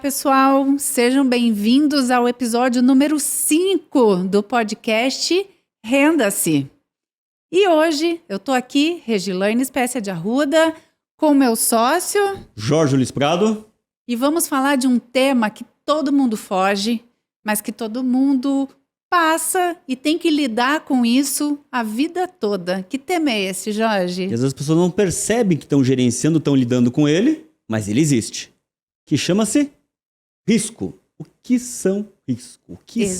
pessoal, sejam bem-vindos ao episódio número 5 do podcast Renda-se. E hoje eu tô aqui, Regilane Espécia de Arruda, com meu sócio Jorge Luiz Prado. E vamos falar de um tema que todo mundo foge, mas que todo mundo passa e tem que lidar com isso a vida toda. Que tema é esse, Jorge? E às vezes as pessoas não percebem que estão gerenciando, estão lidando com ele, mas ele existe. Que chama-se risco. O que são riscos?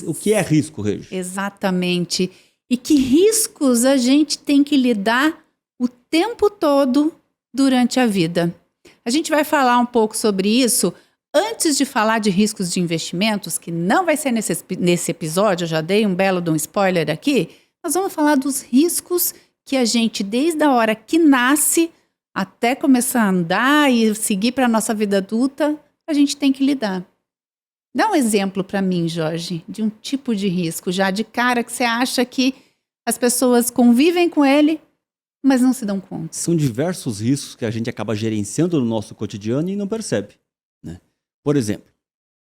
O que é risco, Regi? Exatamente. E que riscos a gente tem que lidar o tempo todo durante a vida. A gente vai falar um pouco sobre isso antes de falar de riscos de investimentos, que não vai ser nesse episódio, eu já dei um belo de um spoiler aqui. Nós vamos falar dos riscos que a gente, desde a hora que nasce até começar a andar e seguir para a nossa vida adulta, a gente tem que lidar. Dá um exemplo para mim, Jorge, de um tipo de risco, já de cara que você acha que as pessoas convivem com ele, mas não se dão conta. São diversos riscos que a gente acaba gerenciando no nosso cotidiano e não percebe, né? Por exemplo,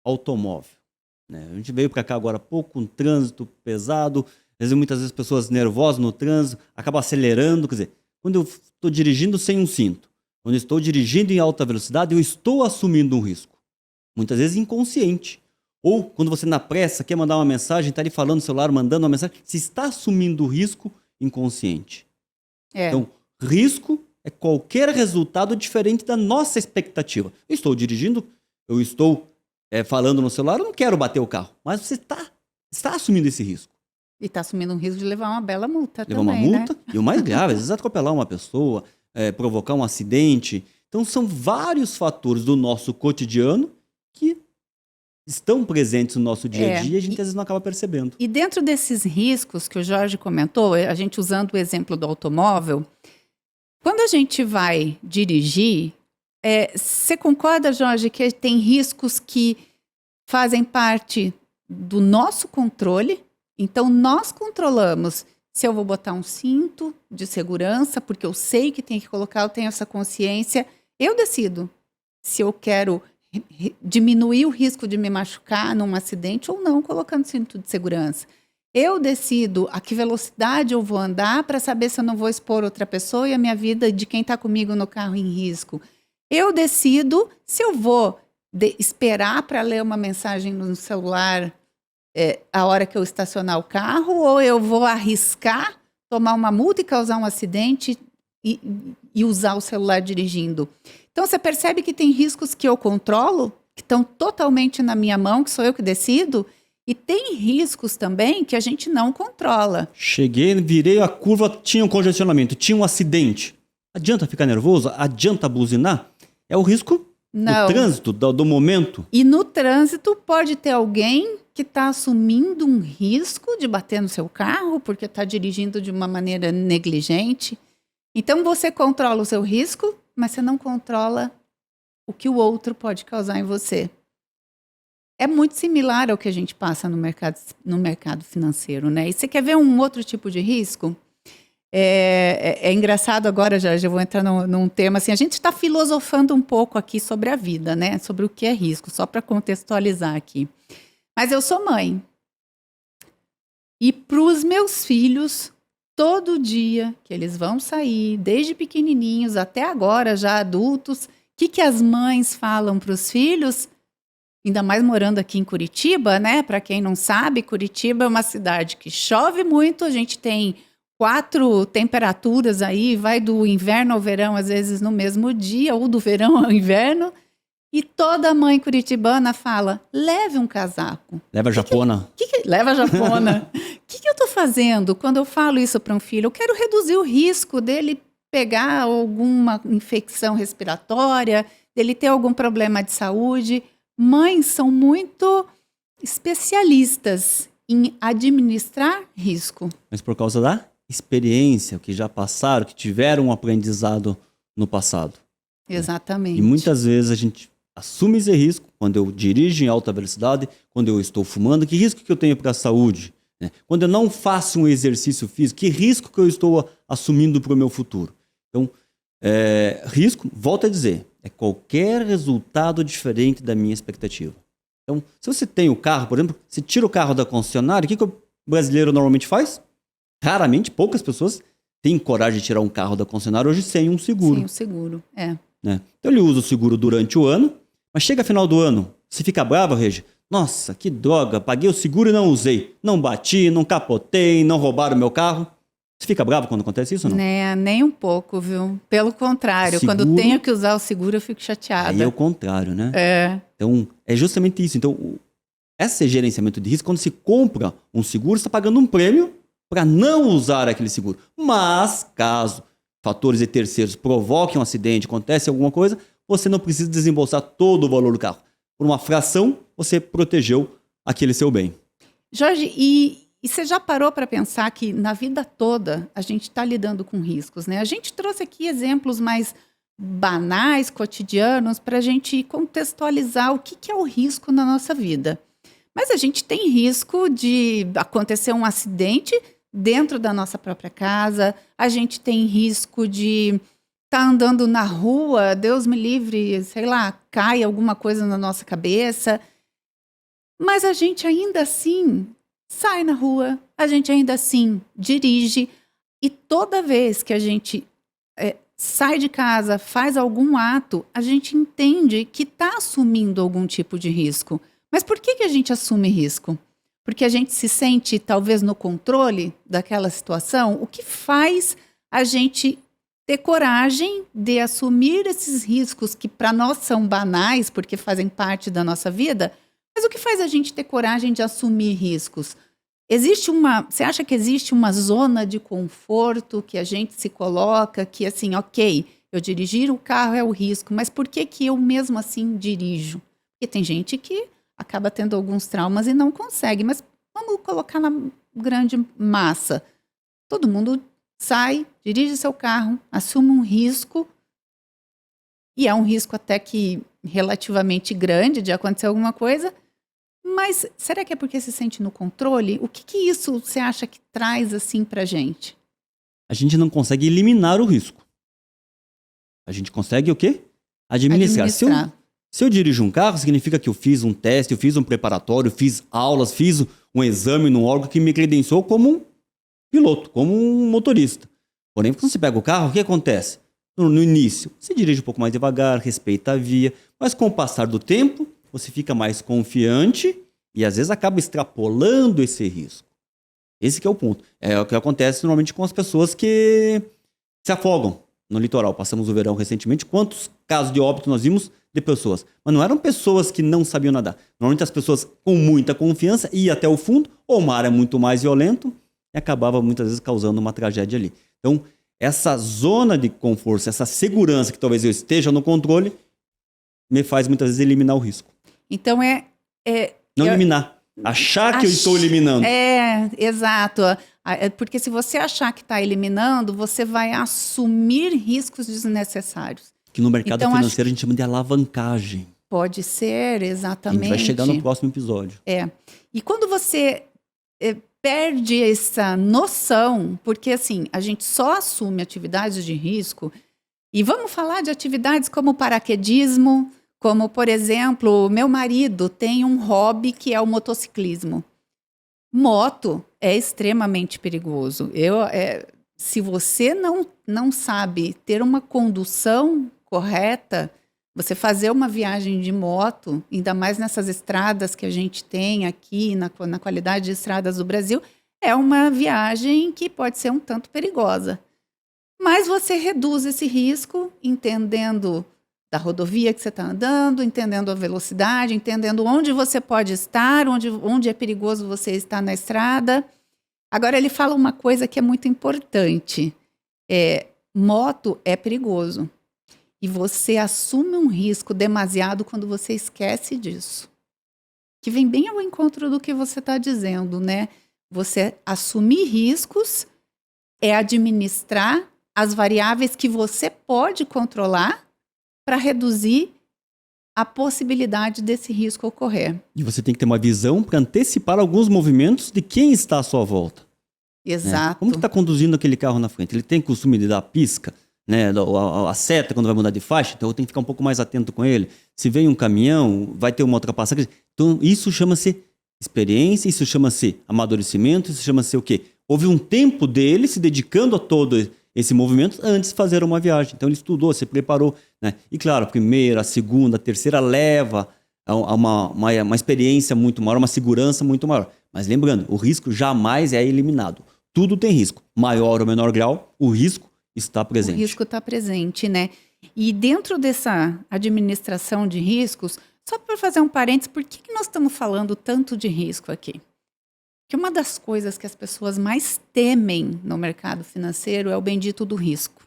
automóvel, né? A gente veio para cá agora há pouco, um trânsito pesado, muitas vezes pessoas nervosas no trânsito, acabam acelerando, quer dizer, quando eu estou dirigindo sem um cinto, quando eu estou dirigindo em alta velocidade, eu estou assumindo um risco. Muitas vezes inconsciente. Ou quando você na pressa quer mandar uma mensagem, está ali falando no celular, mandando uma mensagem, você está assumindo o risco inconsciente. Então, risco é qualquer resultado diferente da nossa expectativa. Eu estou dirigindo, eu estou falando no celular, eu não quero bater o carro, mas você está assumindo esse risco. E está assumindo um risco de levar uma bela multa levar também, uma multa, né? E o mais grave, às vezes atropelar uma pessoa, provocar um acidente. Então são vários fatores do nosso cotidiano que estão presentes no nosso dia a dia e a gente às vezes não acaba percebendo. E dentro desses riscos que o Jorge comentou, a gente usando o exemplo do automóvel, quando a gente vai dirigir, você concorda, Jorge, que tem riscos que fazem parte do nosso controle? Então, nós controlamos se eu vou botar um cinto de segurança, porque eu sei que tem que colocar, eu tenho essa consciência. Eu decido se eu quero diminuir o risco de me machucar num acidente ou não, colocando cinto de segurança. Eu decido a que velocidade eu vou andar para saber se eu não vou expor outra pessoa e a minha vida de quem está comigo no carro em risco. Eu decido se eu vou esperar para ler uma mensagem no celular a hora que eu estacionar o carro, ou eu vou arriscar tomar uma multa e causar um acidente e usar o celular dirigindo. Então, você percebe que tem riscos que eu controlo, que estão totalmente na minha mão, que sou eu que decido, e tem riscos também que a gente não controla. Cheguei, virei a curva, tinha um congestionamento, tinha um acidente. Adianta ficar nervoso? Adianta buzinar? É o risco do trânsito, do momento. E no trânsito pode ter alguém que está assumindo um risco de bater no seu carro porque está dirigindo de uma maneira negligente. Então você controla o seu risco, mas você não controla o que o outro pode causar em você. É muito similar ao que a gente passa no mercado financeiro, né? E você quer ver um outro tipo de risco? É engraçado agora, já vou entrar num tema assim, a gente está filosofando um pouco aqui sobre a vida, né? Sobre o que é risco, só para contextualizar aqui. Mas eu sou mãe. E para os meus filhos, todo dia que eles vão sair, desde pequenininhos até agora, já adultos, o que as mães falam para os filhos? Ainda mais morando aqui em Curitiba, né? Para quem não sabe, Curitiba é uma cidade que chove muito, a gente tem 4 temperaturas aí, vai do inverno ao verão, às vezes no mesmo dia, ou do verão ao inverno. E toda mãe curitibana fala, leve um casaco. Leva a japona. Leva a japona. O que eu estou fazendo quando eu falo isso para um filho? Eu quero reduzir o risco dele pegar alguma infecção respiratória, dele ter algum problema de saúde. Mães são muito especialistas em administrar risco. Mas por causa da experiência, que já passaram, que tiveram um aprendizado no passado. Exatamente. E muitas vezes a gente assume esse risco quando eu dirijo em alta velocidade, quando eu estou fumando, que risco que eu tenho para a saúde? Né? Quando eu não faço um exercício físico, que risco que eu estou assumindo para o meu futuro? Então, Risco, volto a dizer, é qualquer resultado diferente da minha expectativa. Então, se você tem o carro, por exemplo, você tira o carro da concessionária, o que o brasileiro normalmente faz? Raramente, poucas pessoas têm coragem de tirar um carro da concessionária hoje sem um seguro. Sem o seguro, né? Então ele usa o seguro durante o ano, mas chega final do ano, você fica bravo, Regi? Nossa, que droga, paguei o seguro e não usei. Não bati, não capotei, não roubaram meu carro. Você fica bravo quando acontece isso ou não? Nem um pouco, viu? Pelo contrário, Seguro, quando tenho que usar o seguro, eu fico chateada. Aí é o contrário, né? Então, é justamente isso. Então, esse gerenciamento de risco, quando se compra um seguro, você está pagando um prêmio para não usar aquele seguro. Mas, caso fatores de terceiros provoquem um acidente, acontece alguma coisa, você não precisa desembolsar todo o valor do carro. Por uma fração, você protegeu aquele seu bem. Jorge, e você já parou para pensar que na vida toda a gente está lidando com riscos, né? A gente trouxe aqui exemplos mais banais, cotidianos, para a gente contextualizar o que é o risco na nossa vida. Mas a gente tem risco de acontecer um acidente dentro da nossa própria casa, a gente tem risco de estar andando na rua, Deus me livre, sei lá, cai alguma coisa na nossa cabeça, mas a gente ainda assim sai na rua, a gente ainda assim dirige, e toda vez que a gente sai de casa, faz algum ato, a gente entende que está assumindo algum tipo de risco. Mas por que a gente assume risco? Porque a gente se sente talvez no controle daquela situação? O que faz a gente ter coragem de assumir esses riscos que para nós são banais, porque fazem parte da nossa vida, mas o que faz a gente ter coragem de assumir riscos? Você acha que existe uma zona de conforto que a gente se coloca, que assim, ok, eu dirigir o carro é o risco, mas por que eu mesmo assim dirijo? Porque tem gente que acaba tendo alguns traumas e não consegue, mas vamos colocar na grande massa. Todo mundo sai, dirige seu carro, assume um risco, e é um risco até que relativamente grande de acontecer alguma coisa, mas será que é porque se sente no controle? O que isso você acha que traz assim pra gente? A gente não consegue eliminar o risco. A gente consegue o quê? Administrar. Se eu dirijo um carro, significa que eu fiz um teste, eu fiz um preparatório, fiz aulas, fiz um exame num órgão que me credenciou como um piloto, como um motorista. Porém, quando você pega o carro, o que acontece? No início, você dirige um pouco mais devagar, respeita a via, mas com o passar do tempo, você fica mais confiante e às vezes acaba extrapolando esse risco. Esse que é o ponto. É o que acontece normalmente com as pessoas que se afogam no litoral. Passamos o verão recentemente. Quantos casos de óbito nós vimos de pessoas? Mas não eram pessoas que não sabiam nadar. Normalmente as pessoas com muita confiança iam até o fundo, ou o mar é muito mais violento, e acabava muitas vezes causando uma tragédia ali. Então, essa zona de conforto, essa segurança que talvez eu esteja no controle, me faz muitas vezes eliminar o risco. Então não eliminar. Achar que eu estou eliminando. Exato. Porque se você achar que está eliminando, você vai assumir riscos desnecessários. Que no mercado financeiro a gente chama de alavancagem. Pode ser, exatamente. A gente vai chegar no próximo episódio. E quando você perde essa noção, porque assim, a gente só assume atividades de risco, e vamos falar de atividades como paraquedismo, como, por exemplo, meu marido tem um hobby que é o motociclismo. Moto é extremamente perigoso. Se você não sabe ter uma condução correta, você fazer uma viagem de moto, ainda mais nessas estradas que a gente tem aqui, na qualidade de estradas do Brasil, é uma viagem que pode ser um tanto perigosa. Mas você reduz esse risco entendendo da rodovia que você está andando, entendendo a velocidade, entendendo onde você pode estar, onde é perigoso você estar na estrada. Agora, ele fala uma coisa que é muito importante. Moto é perigoso. E você assume um risco demasiado quando você esquece disso. Que vem bem ao encontro do que você está dizendo, né? Você assumir riscos é administrar as variáveis que você pode controlar para reduzir a possibilidade desse risco ocorrer. E você tem que ter uma visão para antecipar alguns movimentos de quem está à sua volta. Exato. Como que está conduzindo aquele carro na frente? Ele tem costume de dar pisca? né? A seta quando vai mudar de faixa, então eu tenho que ficar um pouco mais atento com ele. Se vem um caminhão, vai ter uma ultrapassagem. Então isso chama-se experiência, isso chama-se amadurecimento, isso chama-se o quê? Houve um tempo dele se dedicando a todo esse movimento antes de fazer uma viagem. Então ele estudou, se preparou, né? E claro, a primeira, a segunda, a terceira leva a uma experiência muito maior, uma segurança muito maior. Mas lembrando, o risco jamais é eliminado. Tudo tem risco. Maior ou menor grau, o risco está presente. O risco está presente, né? E dentro dessa administração de riscos, só para fazer um parênteses, por que nós estamos falando tanto de risco aqui? Porque uma das coisas que as pessoas mais temem no mercado financeiro é o bendito do risco.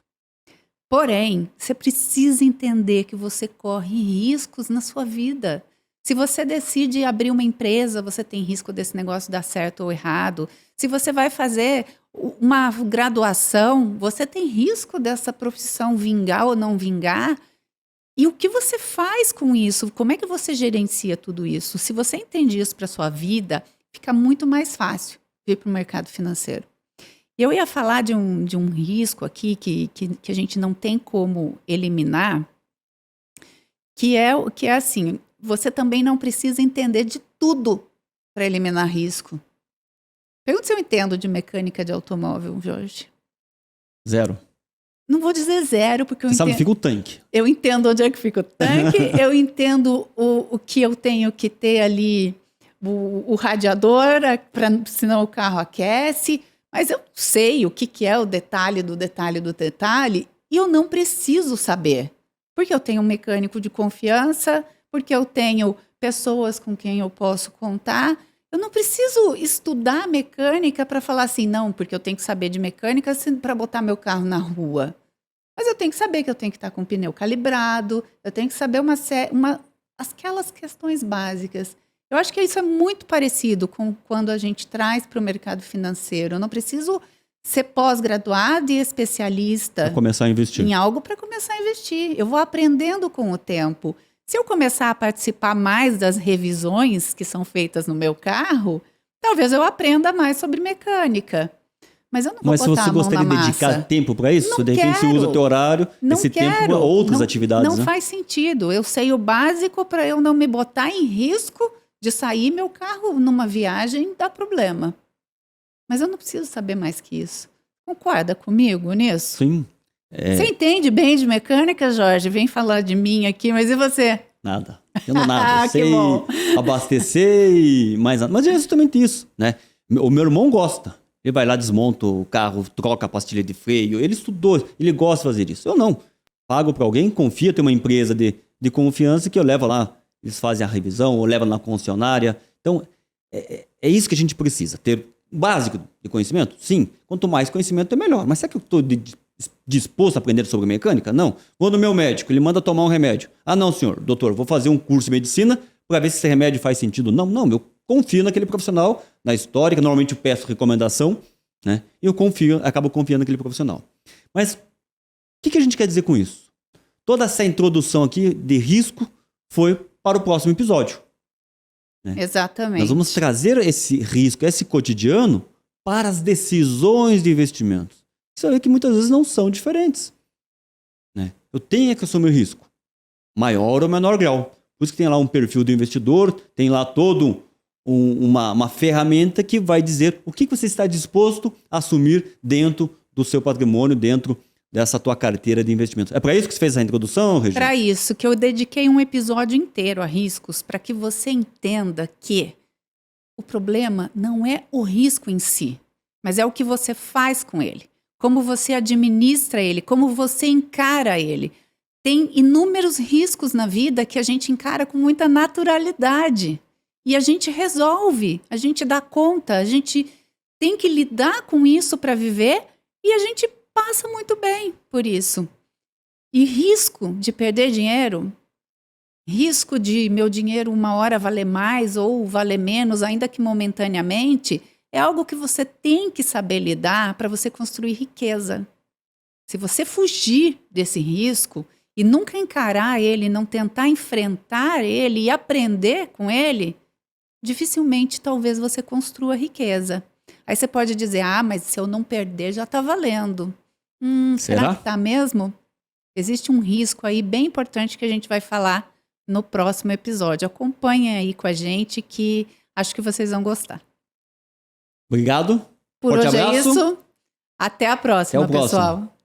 Porém, você precisa entender que você corre riscos na sua vida. Se você decide abrir uma empresa, você tem risco desse negócio dar certo ou errado. Se você vai fazer uma graduação, você tem risco dessa profissão vingar ou não vingar. E o que você faz com isso? Como é que você gerencia tudo isso? Se você entende isso para a sua vida, fica muito mais fácil vir para o mercado financeiro. Eu ia falar de um risco aqui que a gente não tem como eliminar, que é assim, você também não precisa entender de tudo para eliminar risco. Pergunta se eu entendo de mecânica de automóvel, Jorge. 0. Não vou dizer 0, porque Você sabe onde fica o tanque. Eu entendo onde é que fica o tanque, eu entendo o que eu tenho que ter ali, o radiador, senão o carro aquece, mas eu sei o que é o detalhe do detalhe do detalhe, e eu não preciso saber, porque eu tenho um mecânico de confiança, porque eu tenho pessoas com quem eu posso contar. Eu não preciso estudar mecânica para falar assim, não, porque eu tenho que saber de mecânica para botar meu carro na rua. Mas eu tenho que saber que eu tenho que estar com o pneu calibrado, eu tenho que saber aquelas questões básicas. Eu acho que isso é muito parecido com quando a gente traz para o mercado financeiro. Eu não preciso ser pós-graduado e especialista para começar a investir em algo para começar a investir. Eu vou aprendendo com o tempo. Se eu começar a participar mais das revisões que são feitas no meu carro, talvez eu aprenda mais sobre mecânica. Mas eu não vou botar a mão na massa. Mas se você gostaria de dedicar tempo para isso, de repente você usa o teu horário, esse tempo para outras atividades. Não faz sentido. Eu sei o básico para eu não me botar em risco de sair meu carro numa viagem e dar problema. Mas eu não preciso saber mais que isso. Concorda comigo nisso? Sim. Você entende bem de mecânica, Jorge? Vem falar de mim aqui, mas e você? Nada. Eu não nada. Eu sei bom. abastecer e mais nada. Mas é exatamente isso, né? O meu irmão gosta. Ele vai lá, desmonta o carro, troca a pastilha de freio. Ele estudou, ele gosta de fazer isso. Eu não. Pago para alguém, confia, tem uma empresa de confiança que eu levo lá. Eles fazem a revisão, ou levam na concessionária. Então, é isso que a gente precisa. Ter básico de conhecimento? Sim. Quanto mais conhecimento, é melhor. Mas será que eu estou disposto a aprender sobre mecânica? Não. Vou no meu médico, ele manda tomar um remédio. Ah, não, senhor, doutor, vou fazer um curso de medicina para ver se esse remédio faz sentido. Não, eu confio naquele profissional, na história, que normalmente eu peço recomendação, né? E eu acabo confiando naquele profissional. Mas o que a gente quer dizer com isso? Toda essa introdução aqui de risco foi para o próximo episódio. Né? Exatamente. Nós vamos trazer esse risco, esse cotidiano, para as decisões de investimentos. Você vai ver que muitas vezes não são diferentes. Né? Eu tenho que assumir risco, maior ou menor grau. Por isso que tem lá um perfil do investidor, tem lá todo uma ferramenta que vai dizer o que você está disposto a assumir dentro do seu patrimônio, dentro dessa tua carteira de investimentos. É para isso que você fez essa introdução, Regina? Para isso, que eu dediquei um episódio inteiro a riscos, para que você entenda que o problema não é o risco em si, mas é o que você faz com ele. Como você administra ele, como você encara ele. Tem inúmeros riscos na vida que a gente encara com muita naturalidade. E a gente resolve, a gente dá conta, a gente tem que lidar com isso para viver e a gente passa muito bem por isso. E risco de perder dinheiro, risco de meu dinheiro uma hora valer mais ou valer menos, ainda que momentaneamente, é algo que você tem que saber lidar para você construir riqueza. Se você fugir desse risco e nunca encarar ele, não tentar enfrentar ele e aprender com ele, dificilmente talvez você construa riqueza. Aí você pode dizer, mas se eu não perder já está valendo. Será Será? que tá mesmo? Existe um risco aí bem importante que a gente vai falar no próximo episódio. Acompanhem aí com a gente que acho que vocês vão gostar. Obrigado. Por Forte hoje abraço. é isso. Até a próxima, Até o próximo. pessoal.